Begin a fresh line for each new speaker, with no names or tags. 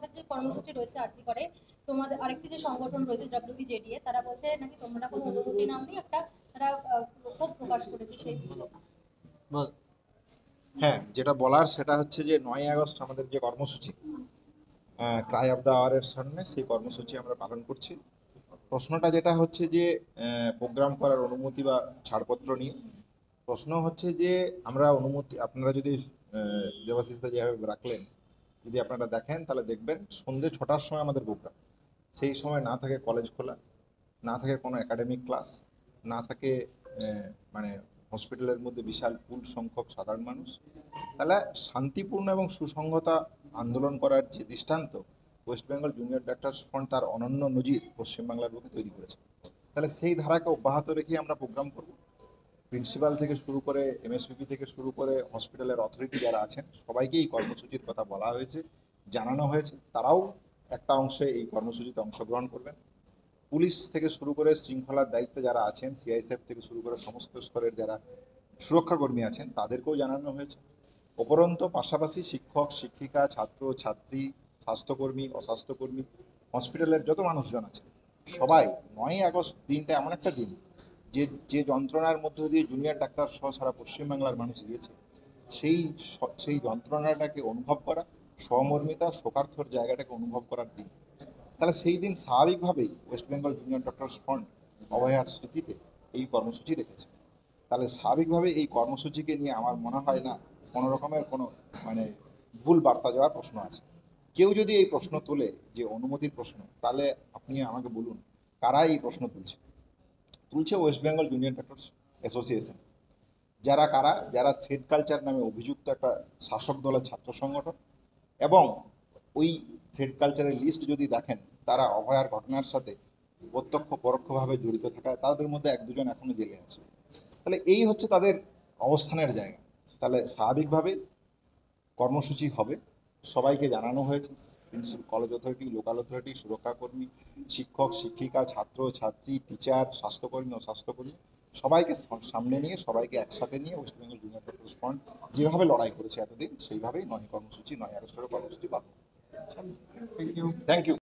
তোমাদের যে কর্মসূচি রয়েছে আরকি করে, তোমাদের আরেকটি যে সংগঠন রয়েছে WBJDA, তারা বলছে নাকি তোমরা কোনো অনুমতি নাওনি, একটা তারা ক্ষোভ প্রকাশ করেছে সেই বিষয়ে।
হ্যাঁ, যেটা বলার সেটা হচ্ছে যে 9ই আগস্ট আমাদের যে কর্মসূচি ক্রাই অফ দ্য আওয়ারের সামনে, সেই কর্মসূচি আমরা পালন করছি। প্রশ্নটা যেটা হচ্ছে যে প্রোগ্রাম করার অনুমতি বা ছাড়পত্র নিয়ে প্রশ্ন হচ্ছে যে আমরা অনুমতি, আপনারা যদি দেবাশিসদা যেভাবে রাখলেন, যদি আপনারা দেখেন তাহলে দেখবেন সন্ধ্যে 6টার সময় আমাদের প্রোগ্রাম। সেই সময় না থাকে কলেজ খোলা, না থাকে কোনো একাডেমিক ক্লাস, না থাকে মানে হসপিটালের মধ্যে বিশাল পুল সংখ্যক সাধারণ মানুষ। তাহলে শান্তিপূর্ণ এবং সুসংহতা আন্দোলন করার যে দৃষ্টান্ত West Bengal junior doctors front তার অনন্য নজির পশ্চিমবাংলার বুকে তৈরি করেছে। তাহলে সেই ধারাকে অব্যাহত রেখে আমরা প্রোগ্রাম করব। প্রিন্সিপাল থেকে শুরু করে MSPP থেকে শুরু করে হসপিটালের অথরিটি যারা আছেন সবাইকে এই কর্মসূচির কথা বলা হয়েছে, জানানো হয়েছে। তারাও একটা অংশে এই কর্মসূচিতে অংশগ্রহণ করবেন। পুলিশ থেকে শুরু করে শৃঙ্খলার দায়িত্বে যারা আছেন, CISF থেকে শুরু করে সমস্ত স্তরের যারা সুরক্ষাকর্মী আছেন তাদেরকেও জানানো হয়েছে। উপরন্তু পাশাপাশি শিক্ষক, শিক্ষিকা, ছাত্র, ছাত্রী, স্বাস্থ্যকর্মী, অস্বাস্থ্যকর্মী, হসপিটালের যত মানুষজন আছে সবাই 9ই আগস্ট দিনটা এমন একটা দিন যে যে যন্ত্রণার মধ্যে দিয়ে জুনিয়র ডাক্তার সহ সারা পশ্চিমবাংলার মানুষ গিয়েছে, সেই সেই যন্ত্রণাটাকে অনুভব করা, সহমর্মিতা, শোকার্থর জায়গাটাকে অনুভব করার দিন। তাহলে সেই দিন স্বাভাবিকভাবেই West Bengal junior doctors front অভয়ার স্মৃতিতে এই কর্মসূচি রেখেছে। তাহলে স্বাভাবিকভাবে এই কর্মসূচিকে নিয়ে আমার মনে হয় না কোনো রকমের কোনো মানে ভুল বার্তা যাওয়ার প্রশ্ন আছে। কেউ যদি এই প্রশ্ন তোলে যে অনুমতির প্রশ্ন, তাহলে আপনি আমাকে বলুন কারা এই প্রশ্ন তুলছে। তুলছে West Bengal junior doctors association. যারা কারা? যারা থ্রেড কালচার নামে অভিযুক্ত একটা শাসক দলের ছাত্র সংগঠন, এবং ওই থ্রেড কালচারের লিস্ট যদি দেখেন তারা অভয়ার ঘটনার সাথে প্রত্যক্ষ পরোক্ষভাবে জড়িত থাকায় তাদের মধ্যে 1-2 জন এখনো জেলে আছে। তাহলে এই হচ্ছে তাদের অবস্থানের জায়গা। তাহলে স্বাভাবিকভাবে কর্মসূচি হবে, সবাইকে জানানো হয়েছে। Principal, college authority, local authority, সুরক্ষাকর্মী, শিক্ষক, শিক্ষিকা, ছাত্র, ছাত্রী, টিচার, স্বাস্থ্যকর্মী, অস্বাস্থ্যকর্মী, সবাইকে সামনে নিয়ে, সবাইকে একসাথে নিয়ে West Bengal junior doctors front যেভাবে লড়াই করেছে এতদিন, সেইভাবেই 9 আগস্টের কর্মসূচি পালন।
Thank you.
Thank you.